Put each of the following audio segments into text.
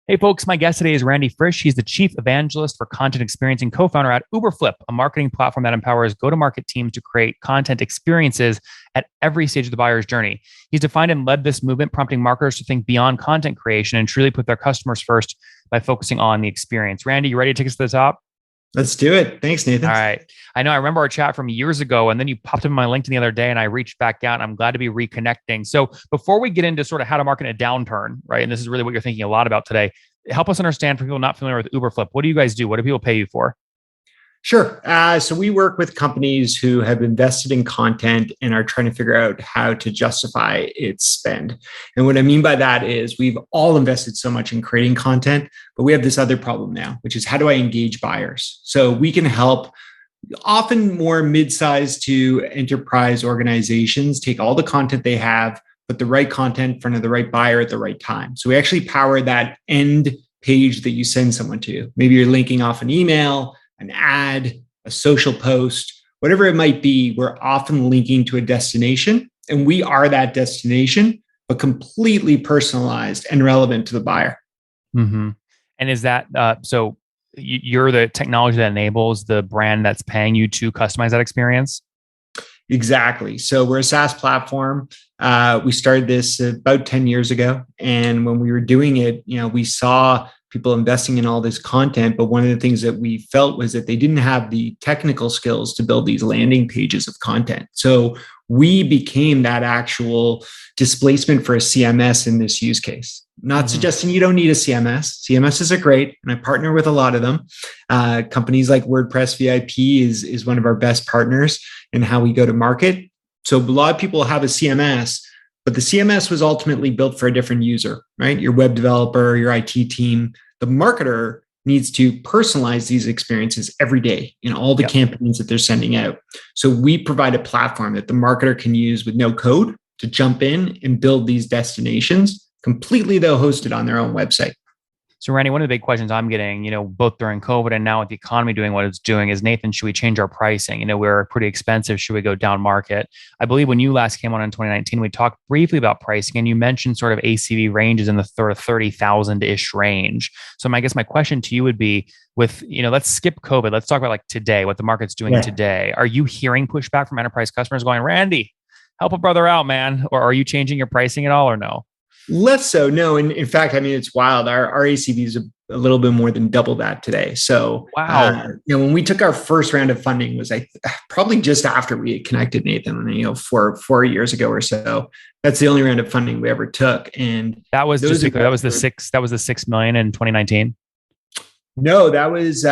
Hey, folks, my guest today is Randy Frisch. He's the Chief Evangelist for Content Experience and co-founder at Uberflip, a marketing platform that empowers go-to-market teams to create content experiences at every stage of the buyer's journey. He's defined and led this movement, prompting marketers to think beyond content creation and truly put their customers first by focusing on the experience. Randy, you ready to take us to the top? Let's do it. Thanks, Nathan. All right. I know I remember our chat from years ago, and then you popped up on my LinkedIn the other day, and I reached back out, and I'm glad to be reconnecting. So before we get into sort of how to market in a downturn, right, and this is really what you're thinking a lot about today, help us understand for people not familiar with Uberflip. What do you guys do? What do people pay you for? Sure. So we work with companies who have invested in content and are trying to figure out how to justify its spend. And what I mean by that is we've all invested so much in creating content, but we have this other problem now, which is how do I engage buyers? So we can help often more mid-sized to enterprise organizations take all the content they have, put the right content in front of the right buyer at the right time. So we actually power that end page that you send someone to. Maybe you're linking off an email, an ad, a social post, whatever it might be. We're often linking to a destination, and we are that destination, but completely personalized and relevant to the buyer. Mm-hmm. And is that so? You're the technology that enables the brand that's paying you to customize that experience? Exactly. So we're a SaaS platform. We started this about 10 years ago. And when we were doing it, we saw people investing in all this content. But one of the things that we felt was that they didn't have the technical skills to build these landing pages of content. So we became that actual displacement for a CMS in this use case. Not suggesting you don't need a CMS. CMSs are great, and I partner with a lot of them. Companies like WordPress VIP is one of our best partners in how we go to market. So a lot of people have a CMS, but the CMS was ultimately built for a different user, right? Your web developer, your IT team. The marketer needs to personalize these experiences every day in all the campaigns that they're sending out. So we provide a platform that the marketer can use with no code to jump in and build these destinations completely, though, hosted on their own website. So, Randy, one of the big questions I'm getting, both during COVID and now with the economy doing what it's doing is, Nathan, should we change our pricing? We're pretty expensive. Should we go down market? I believe when you last came on in 2019, we talked briefly about pricing, and you mentioned sort of ACV ranges in the 30,000-ish range. So I guess my question to you would be with, let's skip COVID. Let's talk about like today, what the market's doing today. Are you hearing pushback from enterprise customers going, Randy, help a brother out, man? Or are you changing your pricing at all or no? Less so, no. And in fact, it's wild. Our ACV is a little bit more than double that today. So, wow. When we took our first round of funding was probably just after we had connected, Nathan, 4 years ago or so. That's the only round of funding we ever took. And that was the $6 million in 2019. No, that was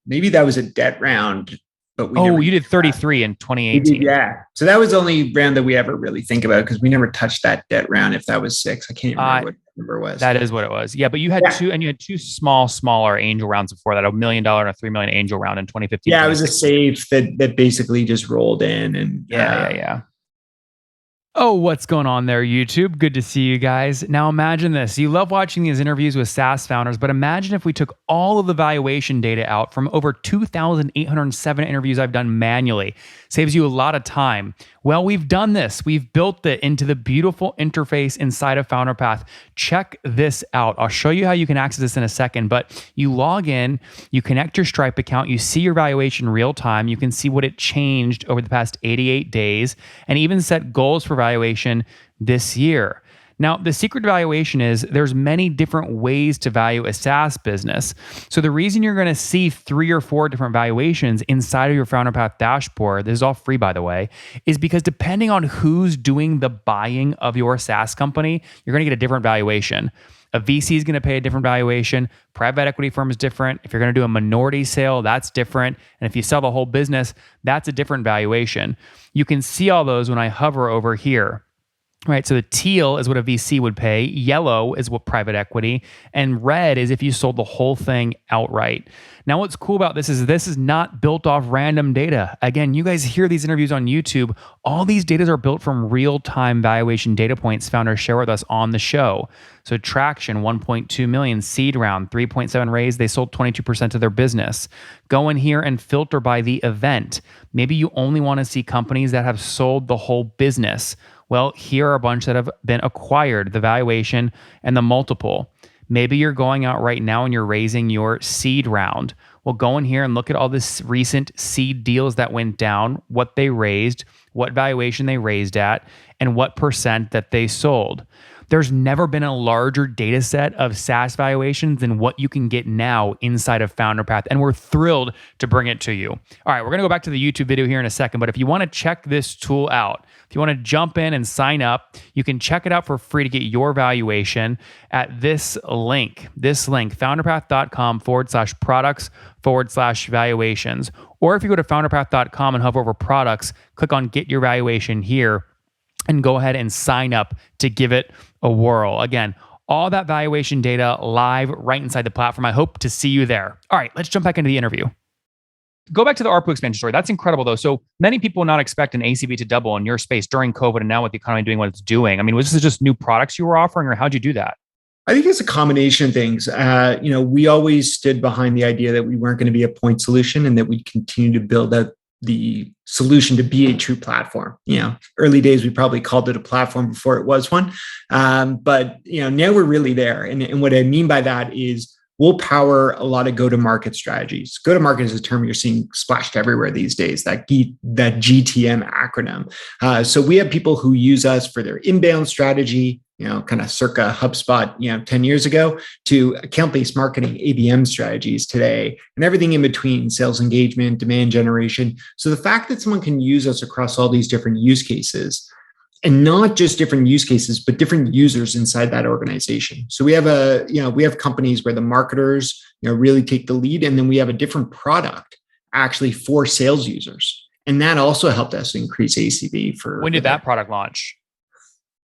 maybe that was a debt round. But you did 33 in 2018. Yeah. So that was the only round that we ever really think about because we never touched that debt round. If that was 6, I can't even remember what the number was. That is what it was. Yeah. But you had two smaller angel rounds before that, $1 million and a $3 million angel round in 2015. Yeah. It was a safe that basically just rolled in and yeah. Oh, what's going on there, YouTube? Good to see you guys. Now imagine this. You love watching these interviews with SaaS founders, but imagine if we took all of the valuation data out from over 2,807 interviews I've done manually. Saves you a lot of time. Well, we've done this. We've built it into the beautiful interface inside of FounderPath. Check this out. I'll show you how you can access this in a second, but you log in, you connect your Stripe account, you see your valuation real time. You can see what it changed over the past 88 days and even set goals for valuation this year. Now, the secret to valuation is there's many different ways to value a SaaS business. So the reason you're going to see 3 or 4 different valuations inside of your FounderPath dashboard, this is all free, by the way, is because depending on who's doing the buying of your SaaS company, you're going to get a different valuation. A VC is going to pay a different valuation. Private equity firm is different. If you're going to do a minority sale, that's different. And if you sell the whole business, that's a different valuation. You can see all those when I hover over here. Right, so the teal is what a VC would pay, yellow is what private equity, and red is if you sold the whole thing outright. Now, what's cool about this is not built off random data. Again, you guys hear these interviews on YouTube. All these data are built from real-time valuation data points founders share with us on the show. So traction, 1.2 million, seed round, 3.7 raise, they sold 22% of their business. Go in here and filter by the event. Maybe you only want to see companies that have sold the whole business. Well, here are a bunch that have been acquired, the valuation and the multiple. Maybe you're going out right now and you're raising your seed round. Well, go in here and look at all this recent seed deals that went down, what they raised, what valuation they raised at, and what percent that they sold. There's never been a larger data set of SaaS valuations than what you can get now inside of FounderPath, and we're thrilled to bring it to you. All right, we're going to go back to the YouTube video here in a second, but if you want to check this tool out, if you want to jump in and sign up, you can check it out for free to get your valuation at this link, founderpath.com/products/valuations. Or if you go to founderpath.com and hover over products, click on get your valuation here and go ahead and sign up to give it a whirl. Again, all that valuation data live right inside the platform. I hope to see you there. All right, let's jump back into the interview. Go back to the ARPU expansion story. That's incredible, though. So many people would not expect an ACV to double in your space during COVID and now with the economy doing what it's doing. I mean, was this just new products you were offering, or how'd you do that? I think it's a combination of things. We always stood behind the idea that we weren't going to be a point solution and that we'd continue to build out the solution to be a true platform. Early days, we probably called it a platform before it was one. But now we're really there. And what I mean by that is we'll power a lot of go-to-market strategies. Go-to-market is a term you're seeing splashed everywhere these days, that GTM acronym. So we have people who use us for their inbound strategy, kind of circa HubSpot, 10 years ago, to account-based marketing, ABM strategies today, and everything in between, sales engagement, demand generation. So the fact that someone can use us across all these different use cases, and not just different use cases, but different users inside that organization. So we have companies where the marketers, really take the lead, and then we have a different product actually for sales users. And that also helped us increase ACV for. When did that product launch?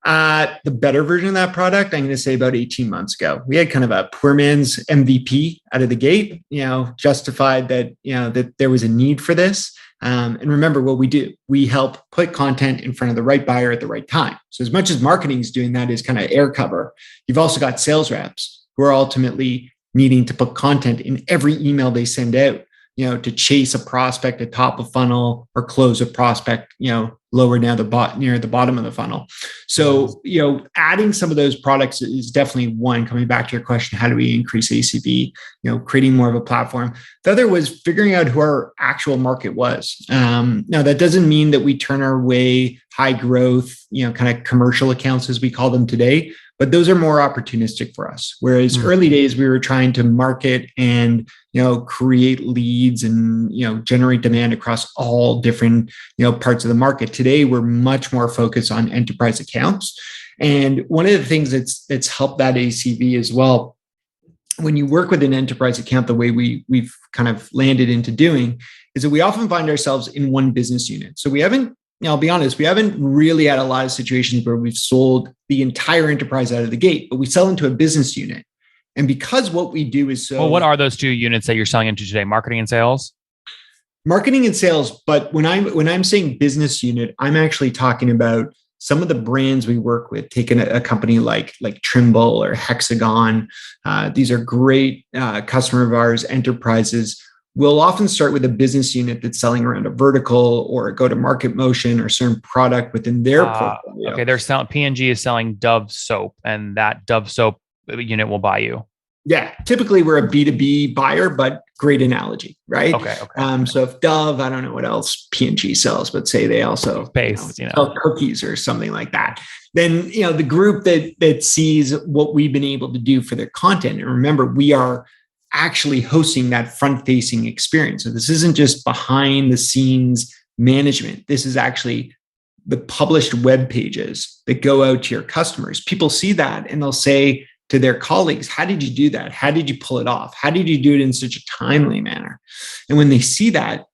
The better version of that product, I'm going to say about 18 months ago. We had kind of a poor man's MVP out of the gate, justified that, that there was a need for this. And remember what we do. We help put content in front of the right buyer at the right time. So as much as marketing is doing that is kind of air cover, you've also got sales reps who are ultimately needing to put content in every email they send out, to chase a prospect at top of funnel or close a prospect, lower down near the bottom of the funnel. So, adding some of those products is definitely one. Coming back to your question, how do we increase ACV? Creating more of a platform. The other was figuring out who our actual market was. Now that doesn't mean that we turn our way high growth, kind of commercial accounts as we call them today, but those are more opportunistic for us. Whereas early days, we were trying to market and, create leads and, generate demand across all different, parts of the market. Today, we're much more focused on enterprise accounts. And one of the things that's helped that ACV as well, when you work with an enterprise account, the way we've kind of landed into doing is that we often find ourselves in one business unit. So we haven't, I'll be honest, we haven't really had a lot of situations where we've sold the entire enterprise out of the gate, but we sell into a business unit. And because what we do is so. Well, what are those two units that you're selling into today? Marketing and sales? Marketing and sales. But when I'm saying business unit, I'm actually talking about some of the brands we work with. Taking a company like Trimble or Hexagon. These are great customer of ours, enterprises. We'll often start with a business unit that's selling around a vertical or a go-to-market motion or certain product within their portfolio. Okay, they're selling. P&G is selling Dove soap, and that Dove soap unit will buy you. Yeah, typically we're a B2B buyer, but great analogy, right? Okay. So if Dove, I don't know what else P&G sells, but say they also sell cookies or something like that, then the group that sees what we've been able to do for their content, and remember, we are actually hosting that front-facing experience. So this isn't just behind the scenes management. This is actually the published web pages that go out to your customers. People see that and they'll say to their colleagues, how did you do that? How did you pull it off? How did you do it in such a timely manner? And when they see that,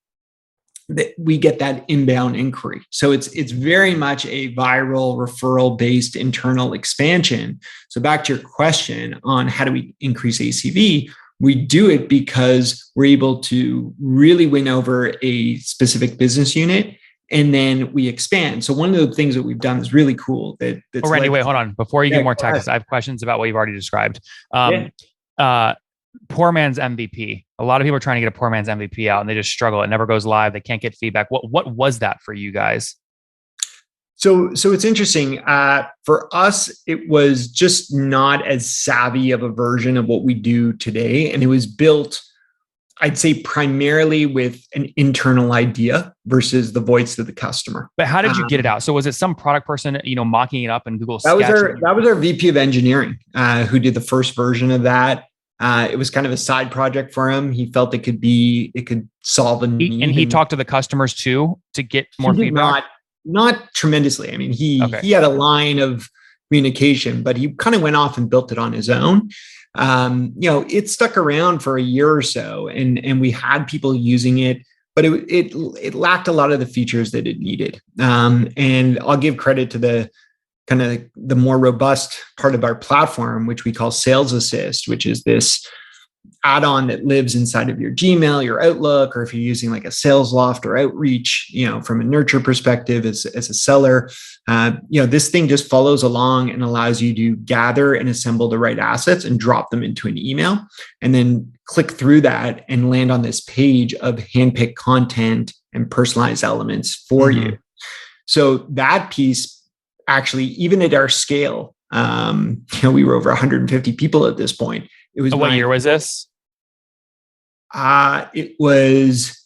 we get that inbound inquiry. So it's very much a viral referral-based internal expansion. So back to your question on how do we increase ACV, we do it because we're able to really win over a specific business unit, and then we expand. So one of the things that we've done is really cool. Randy, wait, hold on. Before you get more tactics, I have questions about what you've already described. Poor man's MVP. A lot of people are trying to get a poor man's MVP out, and they just struggle. It never goes live. They can't get feedback. What was that for you guys? So it's interesting. For us, it was just not as savvy of a version of what we do today, and it was built, I'd say, primarily with an internal idea versus the voice of the customer. But how did you get it out? So was it some product person, mocking it up in Google That was Sketch? our VP of engineering who did the first version of that. It was kind of a side project for him. He felt it could solve a need. And he talked to the customers too to get more feedback. Not tremendously. I mean, Okay. he had a line of communication, but he kind of went off and built it on his own. It stuck around for a year or so, and we had people using it, but it lacked a lot of the features that it needed. And I'll give credit to the kind of the more robust part of our platform, which we call Sales Assist, which is this add-on that lives inside of your Gmail, your Outlook, or if you're using like a Sales Loft or Outreach, from a nurture perspective as a seller, this thing just follows along and allows you to gather and assemble the right assets and drop them into an email, and then click through that and land on this page of handpicked content and personalized elements for you. So that piece, actually, even at our scale, we were over 150 people at this point. It was what year was this? It was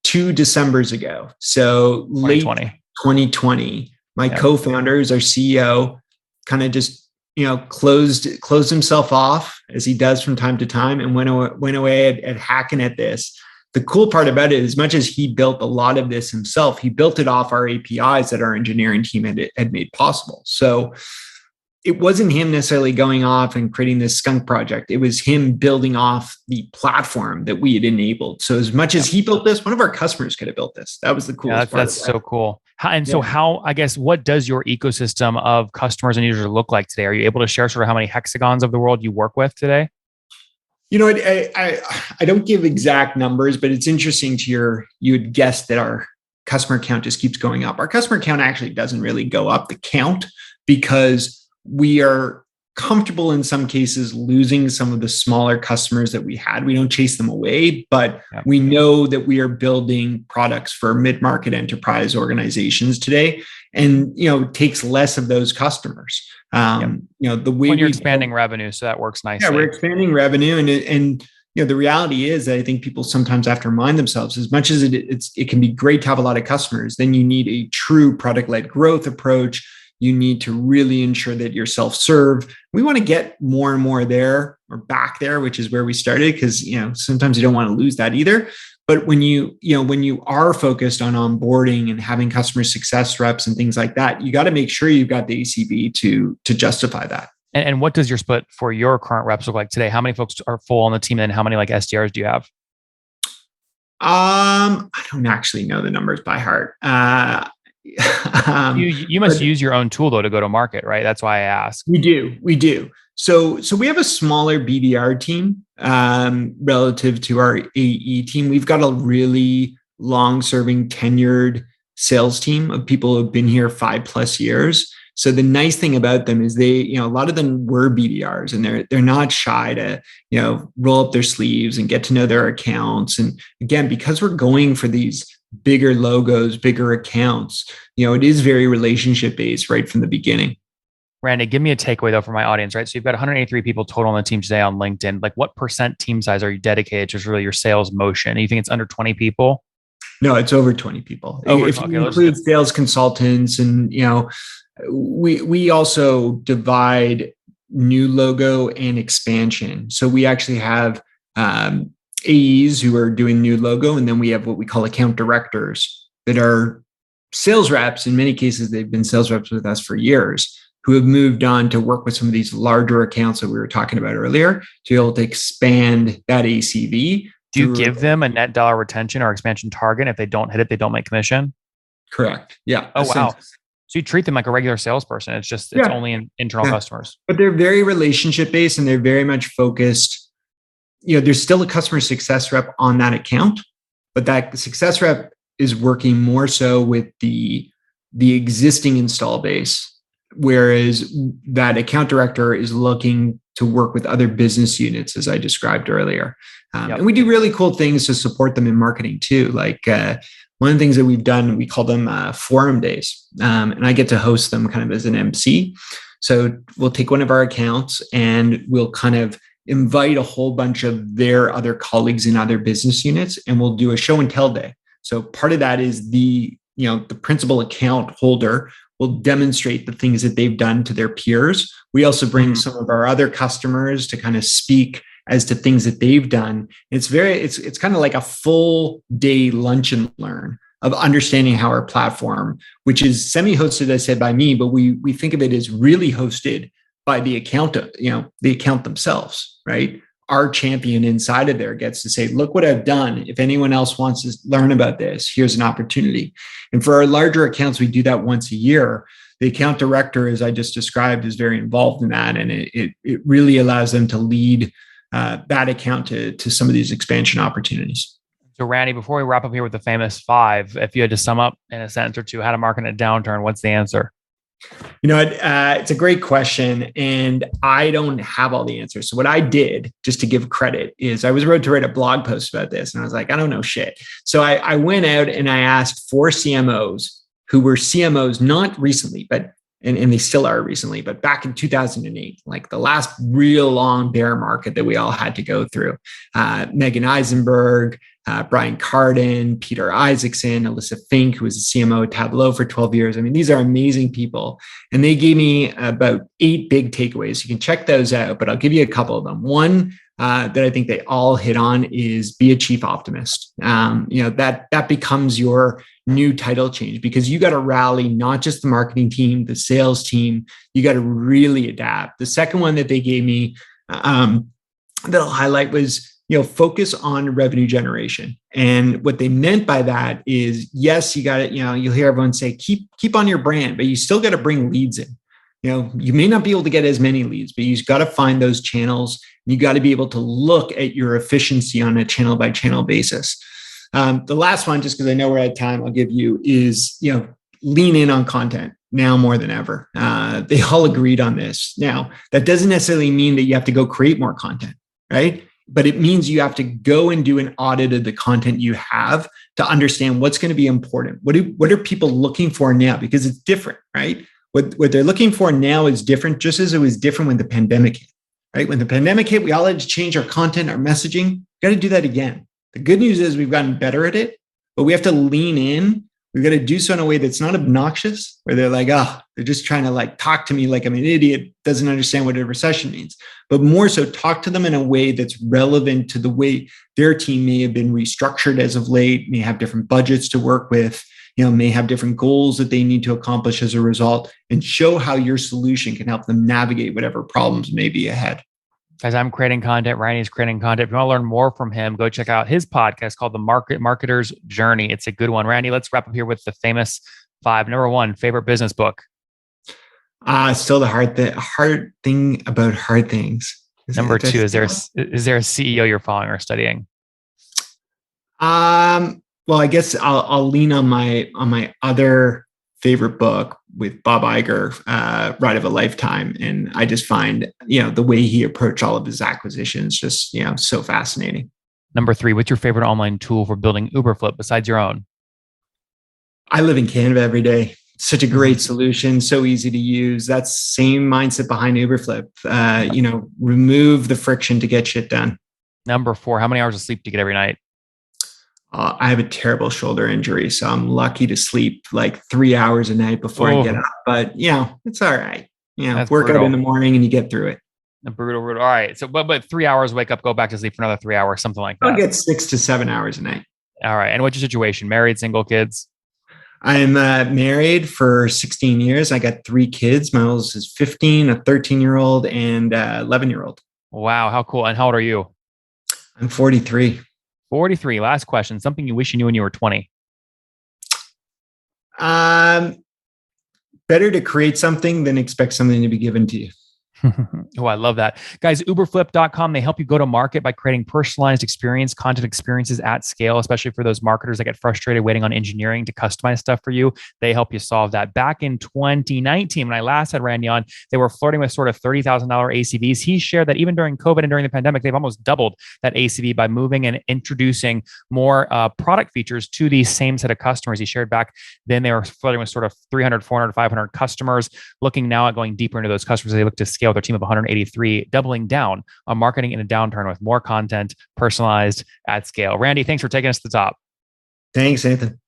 2 Decembers ago. So 2020. Late 2020. My co-founders, our CEO, kind of just closed himself off, as he does from time to time, and went away at hacking at this. The cool part about it, as much as he built a lot of this himself, he built it off our APIs that our engineering team had made possible. So it wasn't him necessarily going off and creating this skunk project. It was him building off the platform that we had enabled. So as much as he built this, one of our customers could have built this. That was the coolest part. That's so cool. What does your ecosystem of customers and users look like today? Are you able to share sort of how many hexagons of the world you work with today? I don't give exact numbers, but it's interesting you had guessed that our customer count just keeps going up. Our customer count actually doesn't really go up, the count, because we are comfortable in some cases losing some of the smaller customers that we had. We don't chase them away, but we know that we are building products for mid-market enterprise organizations today, and it takes less of those customers. The way when you're expanding revenue, so that works nicely. Yeah, we're expanding revenue, and the reality is that I think people sometimes have to remind themselves, as much as it can be great to have a lot of customers, then you need a true product-led growth approach. You need to really ensure that you're self-serve. We want to get more and more there, or back there, which is where we started, because sometimes you don't want to lose that either. But when you are focused on onboarding and having customer success reps and things like that, you got to make sure you've got the ACV to justify that. And what does your split for your current reps look like today? How many folks are full on the team, and how many SDRs do you have? I don't actually know the numbers by heart. You must use your own tool though to go to market, right? That's why I ask. We do. So we have a smaller BDR team relative to our AE team. We've got a really long-serving, tenured sales team of people who've been here 5+ years. So the nice thing about them is they, a lot of them were BDRs, and they're not shy to, roll up their sleeves and get to know their accounts. And again, because we're going for these bigger logos, bigger accounts, it is very relationship based right from the beginning. Randy, give me a takeaway though for my audience, right? So you've got 183 people total on the team today on LinkedIn. What percent team size are you dedicated to really your sales motion? You think it's under 20 people? No, it's over 20 people. If you include sales consultants, and we also divide new logo and expansion. So we actually have AEs who are doing new logo, and then we have what we call account directors that are sales reps. In many cases, they've been sales reps with us for years, who have moved on to work with some of these larger accounts that we were talking about earlier to be able to expand that ACV. Do you give them a net dollar retention or expansion target? If they don't hit it, they don't make commission? Correct. Yeah. Oh, wow. So you treat them like a regular salesperson. It's only in internal customers. But they're very relationship based, and they're very much focused. There's still a customer success rep on that account, but that success rep is working more so with the existing install base, whereas that account director is looking to work with other business units, as I described earlier. And we do really cool things to support them in marketing too. one of the things that we've done, we call them forum days. And I get to host them kind of as an MC. So we'll take one of our accounts and we'll kind of invite a whole bunch of their other colleagues in other business units, and we'll do a show and tell day. So part of that is the principal account holder will demonstrate the things that they've done to their peers. We also bring some of our other customers to kind of speak as to things that they've done. It's kind of like a full day lunch and learn of understanding how our platform, which is semi-hosted, I said, by me, but we think of it as really hosted by the account, the account themselves, right? Our champion inside of there gets to say, look what I've done. If anyone else wants to learn about this, here's an opportunity. And for our larger accounts, we do that once a year. The account director, as I just described, is very involved in that. And it really allows them to lead that account to some of these expansion opportunities. So Randy, before we wrap up here with the famous five, if you had to sum up in a sentence or two how to market a downturn, what's the answer? It's a great question, and I don't have all the answers. So what I did, just to give credit, is I was about to write a blog post about this, and I was like, I don't know shit. So I went out and I asked 4 CMOs who were CMOs not recently, but and they still are recently, but back in 2008, like the last real long bear market that we all had to go through. Megan Eisenberg, Brian Carden, Peter Isaacson, Alyssa Fink, who was the CMO at Tableau for 12 years. I mean, these are amazing people. And they gave me about 8 big takeaways. You can check those out, but I'll give you a couple of them. One that I think they all hit on is be a chief optimist. That becomes your new title change, because you got to rally not just the marketing team, the sales team. You got to really adapt. The second one that they gave me that I'll highlight was, focus on revenue generation. And what they meant by that is, yes, you got to, you'll hear everyone say, keep on your brand, but you still got to bring leads in. You may not be able to get as many leads, but you've got to find those channels. You got to be able to look at your efficiency on a channel by channel basis. The last one, just because I know we're at time, I'll give you is, lean in on content now more than ever. They all agreed on this. Now, that doesn't necessarily mean that you have to go create more content, right? But it means you have to go and do an audit of the content you have to understand what's going to be important. What are people looking for now? Because it's different, right? What they're looking for now is different, just as it was different when the pandemic hit, right? When the pandemic hit, we all had to change our content, our messaging. We got to do that again. The good news is we've gotten better at it, but we have to lean in. We've got to do so in a way that's not obnoxious, where they're like, they're just trying to talk to me like I'm an idiot, doesn't understand what a recession means, but more so talk to them in a way that's relevant to the way their team may have been restructured as of late, may have different budgets to work with, may have different goals that they need to accomplish as a result, and show how your solution can help them navigate whatever problems may be ahead. Guys, I'm creating content. Randy's creating content. If you want to learn more from him, go check out his podcast called The Marketer's Journey. It's a good one. Randy, let's wrap up here with the famous 5. Number 1, favorite business book. Still the hard thing about hard things. Number 2, is there a CEO you're following or studying? Well, I guess I'll lean on my other favorite book with Bob Iger, Ride of a Lifetime. And I just find, the way he approached all of his acquisitions just, so fascinating. Number 3, what's your favorite online tool for building Uberflip besides your own? I live in Canada every day. Such a great solution, so easy to use. That's same mindset behind Uberflip. Remove the friction to get shit done. Number 4, how many hours of sleep do you get every night? I have a terrible shoulder injury, so I'm lucky to sleep like 3 hours a night before I get up. But it's all right. Work brutal. Out in the morning and you get through it. Brutal. All right. So, but 3 hours, wake up, go back to sleep for another 3 hours, something like that. I'll get 6 to 7 hours a night. All right. And what's your situation? Married, single, kids? I'm married for 16 years. I got 3 kids. My oldest is 15, a 13-year-old, and 11-year-old. Wow. How cool. And how old are you? I'm 43. 43. Last question. Something you wish you knew when you were 20. Better to create something than expect something to be given to you. Oh, I love that. Guys, Uberflip.com, they help you go to market by creating personalized content experiences at scale, especially for those marketers that get frustrated waiting on engineering to customize stuff for you. They help you solve that. Back in 2019, when I last had Randy on, they were flirting with sort of $30,000 ACVs. He shared that even during COVID and during the pandemic, they've almost doubled that ACV by moving and introducing more product features to these same set of customers. He shared back then they were flirting with sort of 300, 400, 500 customers, looking now at going deeper into those customers. They look to scale their team of 183, doubling down on marketing in a downturn with more content personalized at scale. Randy, thanks for taking us to the top. Thanks, Nathan.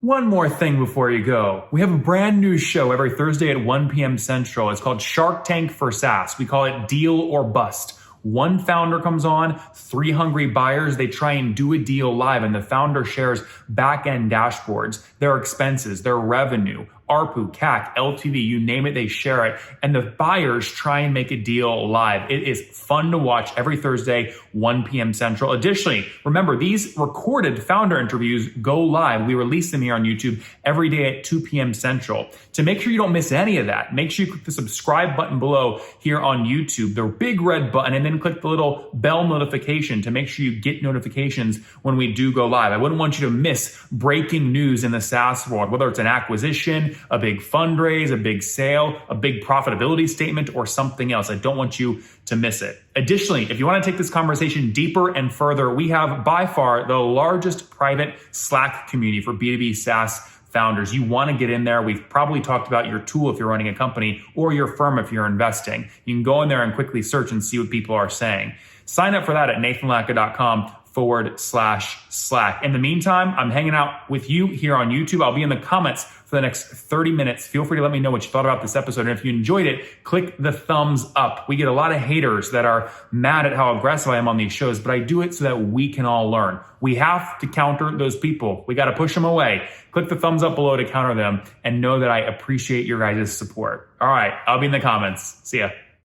One more thing before you go. We have a brand new show every Thursday at 1 p.m. Central. It's called Shark Tank for SaaS. We call it Deal or Bust. One founder comes on, three hungry buyers, they try and do a deal live, and the founder shares back-end dashboards, their expenses, their revenue, ARPU, CAC, LTV, you name it, they share it. And the buyers try and make a deal live. It is fun to watch every Thursday, 1 p.m. Central. Additionally, remember, these recorded founder interviews go live. We release them here on YouTube every day at 2 p.m. Central. To make sure you don't miss any of that, make sure you click the subscribe button below here on YouTube, the big red button, and then click the little bell notification to make sure you get notifications when we do go live. I wouldn't want you to miss breaking news in the SaaS world, whether it's an acquisition, a big fundraise, a big sale, a big profitability statement, or something else. I don't want you to miss it. Additionally, if you want to take this conversation deeper and further, we have by far the largest private Slack community for B2B SaaS founders. You want to get in there. We've probably talked about your tool if you're running a company or your firm if you're investing. You can go in there and quickly search and see what people are saying. Sign up for that at nathanlatka.com/Slack. In the meantime, I'm hanging out with you here on YouTube. I'll be in the comments for the next 30 minutes. Feel free to let me know what you thought about this episode. And if you enjoyed it, click the thumbs up. We get a lot of haters that are mad at how aggressive I am on these shows, but I do it so that we can all learn. We have to counter those people. We got to push them away. Click the thumbs up below to counter them and know that I appreciate your guys' support. All right, I'll be in the comments. See ya.